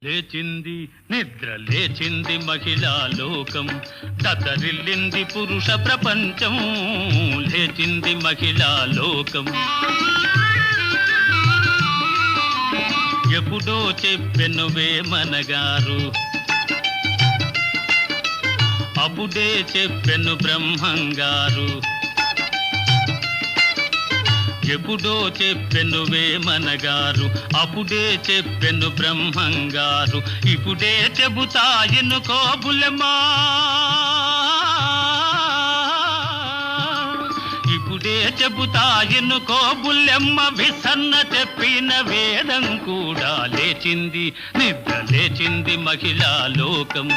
లేచింది నిద్ర లేచింది మహిళా లోకం, దతరిల్లింది పురుష ప్రపంచం. లేచింది మహిళా లోకం. ఎప్పుడో చెప్పెను వేమనగారు, అప్పుడే చెప్పెను బ్రహ్మంగారు. ఎప్పుడో చెప్పెను వేమనగారు, అప్పుడే చెప్పెను బ్రహ్మంగారు. ఇప్పుడే చెబుతా ఎన్నుకో బుల్లెమ్మా, ఇప్పుడే చెబుతా ఎన్నుకో బుల్లెమ్మ. విసన్న చెప్పిన వేదం కూడా లేచింది, నిద్ర లేచింది మహిళా లోకం.